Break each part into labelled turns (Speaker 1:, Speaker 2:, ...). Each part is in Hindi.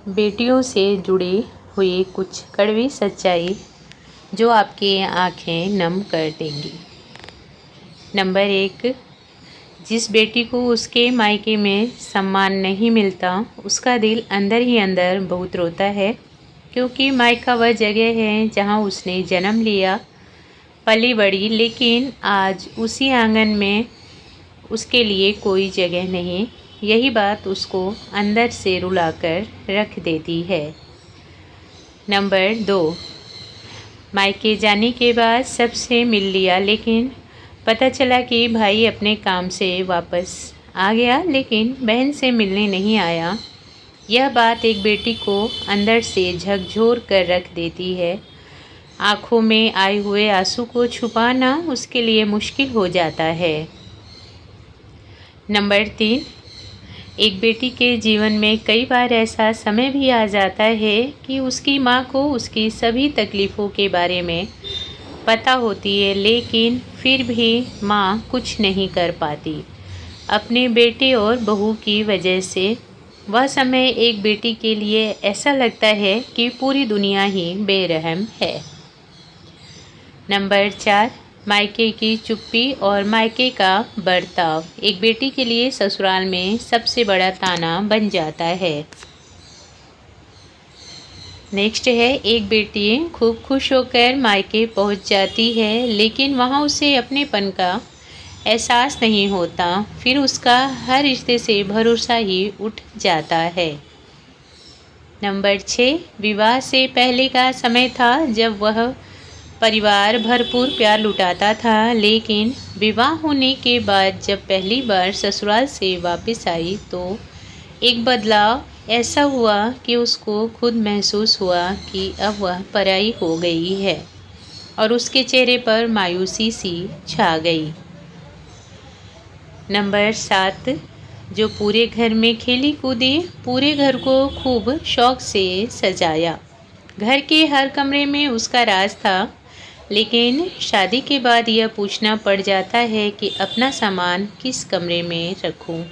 Speaker 1: बेटियों से जुड़ी हुई कुछ कड़वी सच्चाई जो आपकी आंखें नम कर देंगी। नंबर 1, जिस बेटी को उसके मायके में सम्मान नहीं मिलता उसका दिल अंदर ही अंदर बहुत रोता है, क्योंकि मायका वह जगह है जहां उसने जन्म लिया, पली बड़ी, लेकिन आज उसी आंगन में उसके लिए कोई जगह नहीं। यही बात उसको अंदर से रुलाकर रख देती है। नंबर 2, मायके जाने के बाद सबसे मिल लिया, लेकिन पता चला कि भाई अपने काम से वापस आ गया, लेकिन बहन से मिलने नहीं आया। यह बात एक बेटी को अंदर से झकझोर कर रख देती है। आँखों में आए हुए आंसू को छुपाना उसके लिए मुश्किल हो जाता है। नंबर 3, एक बेटी के जीवन में कई बार ऐसा समय भी आ जाता है कि उसकी माँ को उसकी सभी तकलीफ़ों के बारे में पता होती है, लेकिन फिर भी माँ कुछ नहीं कर पाती। अपने बेटे और बहू की वजह से वह समय एक बेटी के लिए ऐसा लगता है कि पूरी दुनिया ही बेरहम है। नंबर 4, मायके की चुप्पी और मायके का बर्ताव एक बेटी के लिए ससुराल में सबसे बड़ा ताना बन जाता है। नेक्स्ट है, एक बेटी खूब खुश होकर मायके पहुंच जाती है, लेकिन वहां उसे अपनेपन का एहसास नहीं होता। फिर उसका हर रिश्ते से भरोसा ही उठ जाता है। नंबर 6, विवाह से पहले का समय था जब वह परिवार भरपूर प्यार लुटाता था, लेकिन विवाह होने के बाद जब पहली बार ससुराल से वापस आई तो एक बदलाव ऐसा हुआ कि उसको खुद महसूस हुआ कि अब वह पराई हो गई है और उसके चेहरे पर मायूसी सी छा गई। नंबर 7, जो पूरे घर में खेली कूदी, पूरे घर को खूब शौक से सजाया। घर के हर कमरे में उसका राज था, लेकिन शादी के बाद यह पूछना पड़ जाता है कि अपना सामान किस कमरे में रखूं।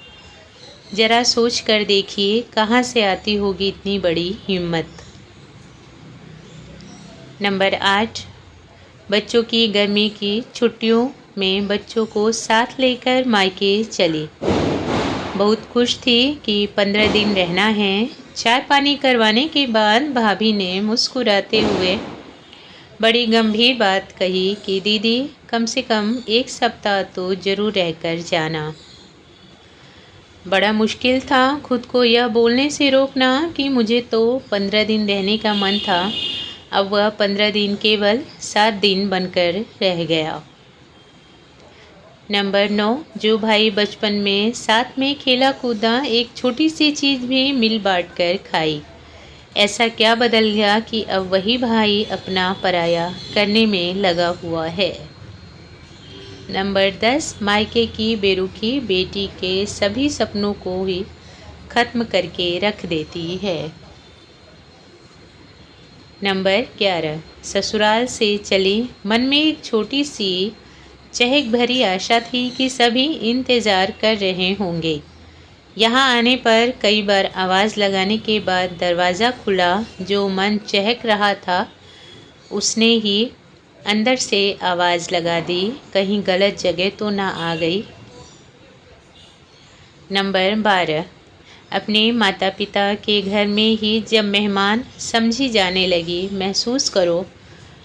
Speaker 1: जरा सोच कर देखिए कहाँ से आती होगी इतनी बड़ी हिम्मत। नंबर 8, बच्चों की गर्मी की छुट्टियों में बच्चों को साथ लेकर मायके चली। बहुत खुश थी कि 15 दिन रहना है। चाय पानी करवाने के बाद भाभी ने मुस्कुराते हुए बड़ी गंभीर बात कही कि दीदी, कम से कम 1 सप्ताह तो ज़रूर रहकर जाना। बड़ा मुश्किल था खुद को यह बोलने से रोकना कि मुझे तो 15 दिन रहने का मन था। अब वह 15 दिन केवल 7 दिन बनकर रह गया। नंबर 9, जो भाई बचपन में साथ में खेला कूदा, एक छोटी सी चीज़ भी मिल बांट कर खाई। ऐसा क्या बदल गया कि अब वही भाई अपना पराया करने में लगा हुआ है। नंबर 10, मायके की बेरुखी बेटी के सभी सपनों को ही खत्म करके रख देती है। नंबर 11, ससुराल से चली, मन में एक छोटी सी चहक भरी आशा थी कि सभी इंतज़ार कर रहे होंगे। यहाँ आने पर कई बार आवाज़ लगाने के बाद दरवाज़ा खुला। जो मन चहक रहा था उसने ही अंदर से आवाज़ लगा दी, कहीं गलत जगह तो ना आ गई। नंबर 12, अपने माता पिता के घर में ही जब मेहमान समझी जाने लगी, महसूस करो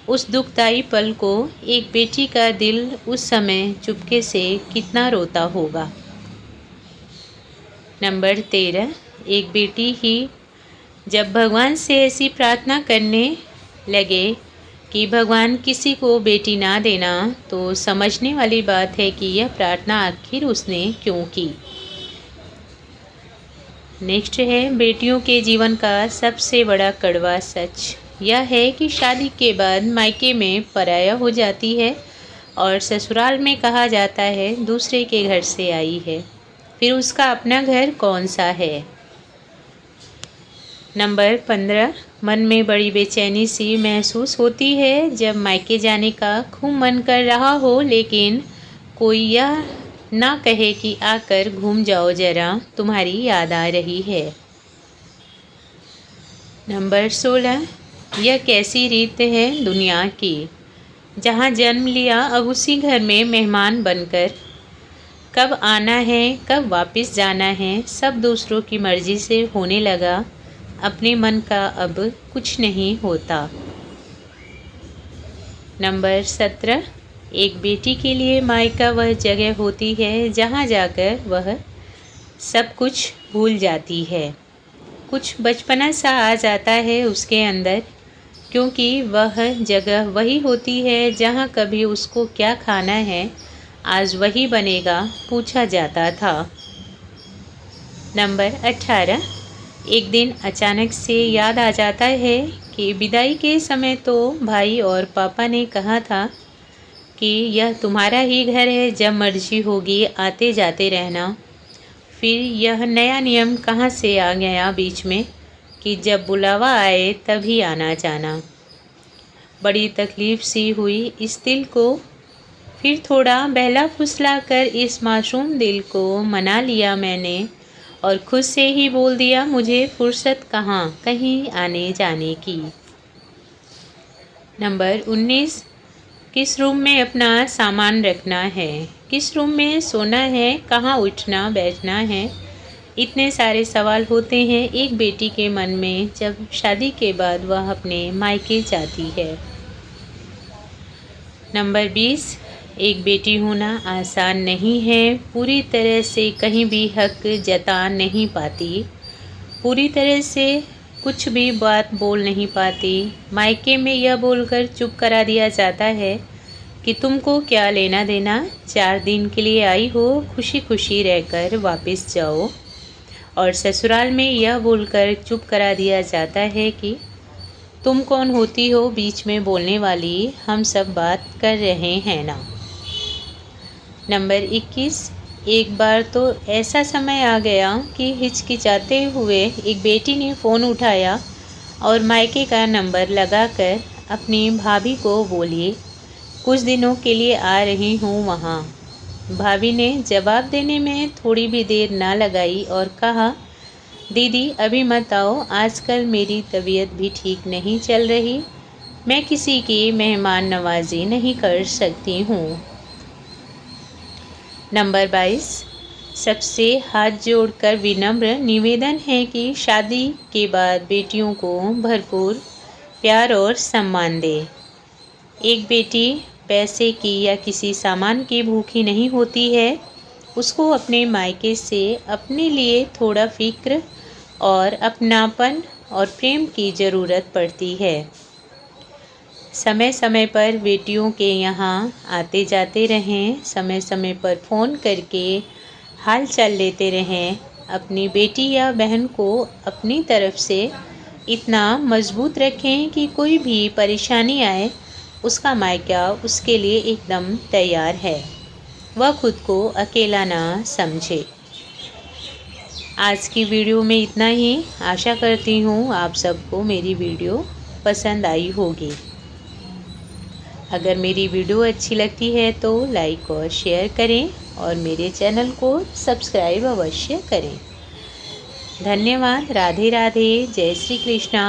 Speaker 1: उस दुखदाई पल को। एक बेटी का दिल उस समय चुपके से कितना रोता होगा। नंबर 13, एक बेटी ही जब भगवान से ऐसी प्रार्थना करने लगे कि भगवान किसी को बेटी ना देना, तो समझने वाली बात है कि यह प्रार्थना आखिर उसने क्यों की। नेक्स्ट है, बेटियों के जीवन का सबसे बड़ा कड़वा सच यह है कि शादी के बाद मायके में पराया हो जाती है और ससुराल में कहा जाता है दूसरे के घर से आई है। फिर उसका अपना घर कौन सा है। नंबर 15, मन में बड़ी बेचैनी सी महसूस होती है जब मायके जाने का खूब मन कर रहा हो, लेकिन कोई यह ना कहे कि आकर घूम जाओ जरा, तुम्हारी याद आ रही है। नंबर 16, यह कैसी रीत है दुनिया की, जहाँ जन्म लिया अब उसी घर में मेहमान बनकर, कब आना है कब वापस जाना है सब दूसरों की मर्जी से होने लगा, अपने मन का अब कुछ नहीं होता। नंबर 17, एक बेटी के लिए मायका वह जगह होती है जहाँ जाकर वह सब कुछ भूल जाती है। कुछ बचपना सा आ जाता है उसके अंदर, क्योंकि वह जगह वही होती है जहाँ कभी उसको क्या खाना है आज वही बनेगा पूछा जाता था। नंबर 18, एक दिन अचानक से याद आ जाता है कि विदाई के समय तो भाई और पापा ने कहा था कि यह तुम्हारा ही घर है, जब मर्जी होगी आते जाते रहना। फिर यह नया नियम कहाँ से आ गया बीच में कि जब बुलावा आए तभी आना जाना। बड़ी तकलीफ़ सी हुई इस दिल को, फिर थोड़ा बहला फुसला कर इस मासूम दिल को मना लिया मैंने और खुद से ही बोल दिया मुझे फुर्सत कहाँ कहीं आने जाने की। नंबर 19, किस रूम में अपना सामान रखना है, किस रूम में सोना है, कहाँ उठना बैठना है, इतने सारे सवाल होते हैं एक बेटी के मन में जब शादी के बाद वह अपने मायके जाती है। नंबर 20, एक बेटी होना आसान नहीं है, पूरी तरह से कहीं भी हक जता नहीं पाती, पूरी तरह से कुछ भी बात बोल नहीं पाती। मायके में यह बोलकर चुप करा दिया जाता है कि तुमको क्या लेना देना, 4 दिन के लिए आई हो, खुशी खुशी रहकर वापस जाओ। और ससुराल में यह बोलकर चुप करा दिया जाता है कि तुम कौन होती हो बीच में बोलने वाली, हम सब बात कर रहे हैं ना। नंबर 21, एक बार तो ऐसा समय आ गया कि हिचकिचाते हुए एक बेटी ने फ़ोन उठाया और मायके का नंबर लगाकर अपनी भाभी को बोली कुछ दिनों के लिए आ रही हूँ वहाँ। भाभी ने जवाब देने में थोड़ी भी देर ना लगाई और कहा दीदी अभी मत आओ, आजकल मेरी तबीयत भी ठीक नहीं चल रही, मैं किसी की मेहमान नवाजी नहीं कर सकती हूँ। नंबर 22, सबसे हाथ जोड़कर विनम्र निवेदन है कि शादी के बाद बेटियों को भरपूर प्यार और सम्मान दे। एक बेटी पैसे की या किसी सामान की भूखी नहीं होती है, उसको अपने मायके से अपने लिए थोड़ा फिक्र और अपनापन और प्रेम की ज़रूरत पड़ती है। समय समय पर बेटियों के यहाँ आते जाते रहें, समय समय पर फ़ोन करके हाल चाल लेते रहें। अपनी बेटी या बहन को अपनी तरफ से इतना मजबूत रखें कि कोई भी परेशानी आए उसका मायका उसके लिए एकदम तैयार है, वह खुद को अकेला ना समझे। आज की वीडियो में इतना ही। आशा करती हूँ आप सबको मेरी वीडियो पसंद आई होगी। अगर मेरी वीडियो अच्छी लगती है तो लाइक और शेयर करें और मेरे चैनल को सब्सक्राइब अवश्य करें। धन्यवाद। राधे राधे। जय श्री कृष्णा।